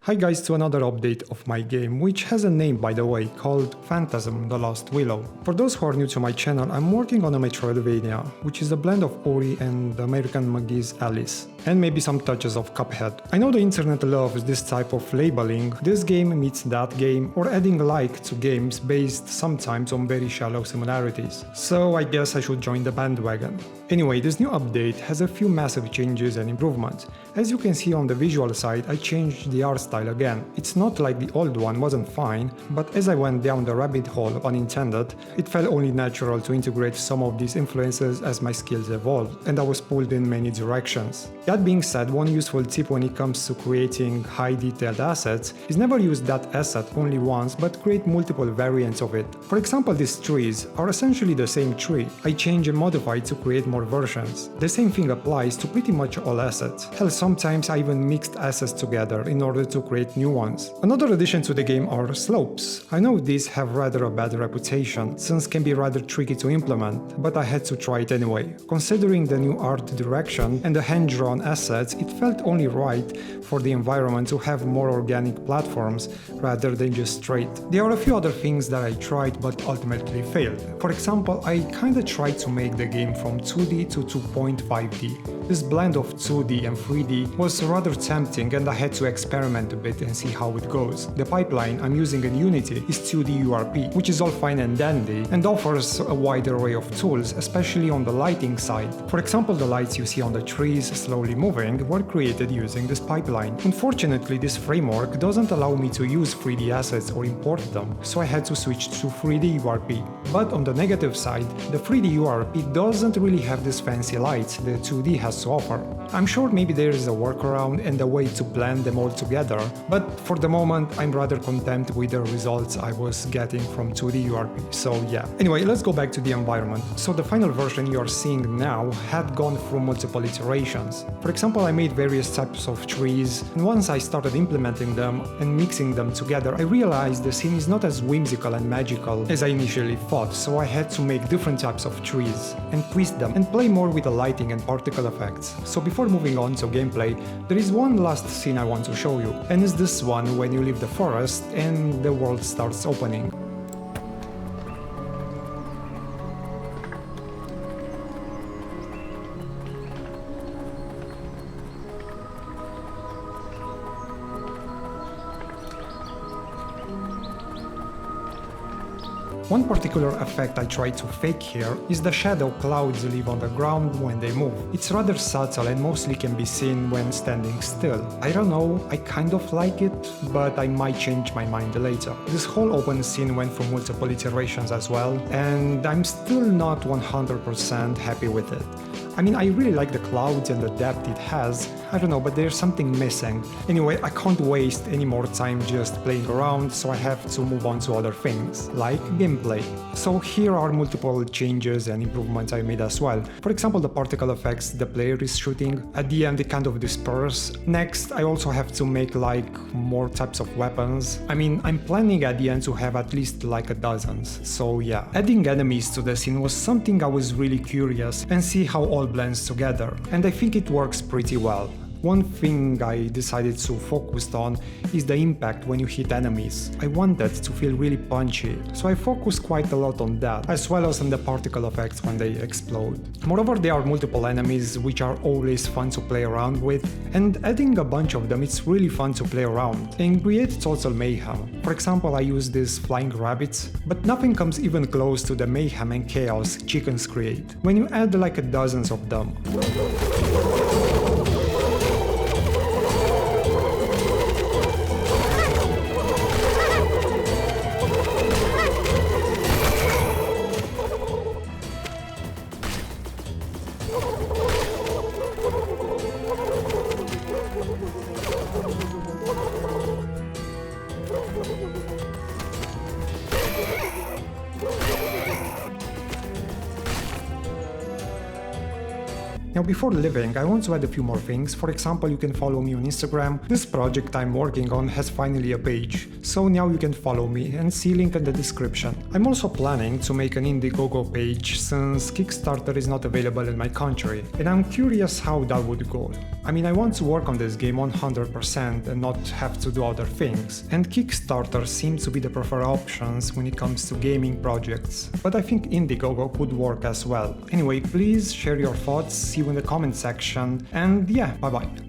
Hi guys, to another update of my game, which has a name by the way, called Phantasm: The Lost Willow. For those who are new to my channel, I'm working on a Metroidvania, which is a blend of Ori and American McGee's Alice, and maybe some touches of Cuphead. I know the internet loves this type of labeling, this game meets that game, or adding like to games based sometimes on very shallow similarities. So I guess I should join the bandwagon. Anyway, this new update has a few massive changes and improvements. As you can see on the visual side, I changed the art style again. It's not like the old one wasn't fine, but as I went down the rabbit hole unintended, it felt only natural to integrate some of these influences as my skills evolved, and I was pulled in many directions. That being said, one useful tip when it comes to creating high detailed assets is never use that asset only once, but create multiple variants of it. For example, these trees are essentially the same tree. I change and modify to create more versions. The same thing applies to pretty much all assets. Hell, sometimes I even mixed assets together in order to create new ones. Another addition to the game are slopes. I know these have rather a bad reputation, since can be rather tricky to implement, but I had to try it anyway. Considering the new art direction and the hand-drawn assets, it felt only right for the environment to have more organic platforms rather than just straight. There are a few other things that I tried but ultimately failed. For example, I kinda tried to make the game from 2D to 2.5D. This blend of 2D and 3D was rather tempting, and I had to experiment a bit and see how it goes. The pipeline I'm using in Unity is 2D URP, which is all fine and dandy and offers a wide array of tools, especially on the lighting side. For example, the lights you see on the trees slowly moving were created using this pipeline. Unfortunately, this framework doesn't allow me to use 3D assets or import them, so I had to switch to 3D URP. But on the negative side, the 3D URP doesn't really have this fancy lights the 2D has to offer. I'm sure maybe there is a workaround and a way to blend them all together, but for the moment I'm rather content with the results I was getting from 2D URP, so yeah. Anyway, let's go back to the environment. So the final version you are seeing now had gone through multiple iterations. For example, I made various types of trees, and once I started implementing them and mixing them together, I realized the scene is not as whimsical and magical as I initially thought, so I had to make different types of trees and twist them and play more with the lighting and particle effects. So before moving on to gameplay, there is one last scene I want to show you, and it's this one when you leave the forest and the world starts opening. One particular effect I try to fake here is the shadow clouds leave on the ground when they move. It's rather subtle and mostly can be seen when standing still. I don't know, I kind of like it, but I might change my mind later. This whole open scene went through multiple iterations as well, and I'm still not 100% happy with it. I mean, I really like the clouds and the depth it has, I don't know, but there's something missing. Anyway, I can't waste any more time just playing around, so I have to move on to other things, like gameplay. So here are multiple changes and improvements I made as well. For example, the particle effects the player is shooting, at the end they kind of disperse. Next, I also have to make like more types of weapons. I mean, I'm planning at the end to have at least like a dozen, so yeah. Adding enemies to the scene was something I was really curious and see how all blends together, and I think it works pretty well. One thing I decided to focus on is the impact when you hit enemies. I wanted to feel really punchy, so I focused quite a lot on that, as well as on the particle effects when they explode. Moreover, there are multiple enemies which are always fun to play around with, and adding a bunch of them it's really fun to play around and create total mayhem. For example, I use these flying rabbits, but nothing comes even close to the mayhem and chaos chickens create when you add like dozens of them. Now before leaving, I want to add a few more things. For example, you can follow me on Instagram. This project I'm working on has finally a page, so now you can follow me and see link in the description. I'm also planning to make an Indiegogo page since Kickstarter is not available in my country, and I'm curious how that would go. I mean, I want to work on this game 100% and not have to do other things, and Kickstarter seems to be the preferred options when it comes to gaming projects, but I think Indiegogo could work as well. Anyway, please share your thoughts, see you in the comment section, and yeah, bye bye.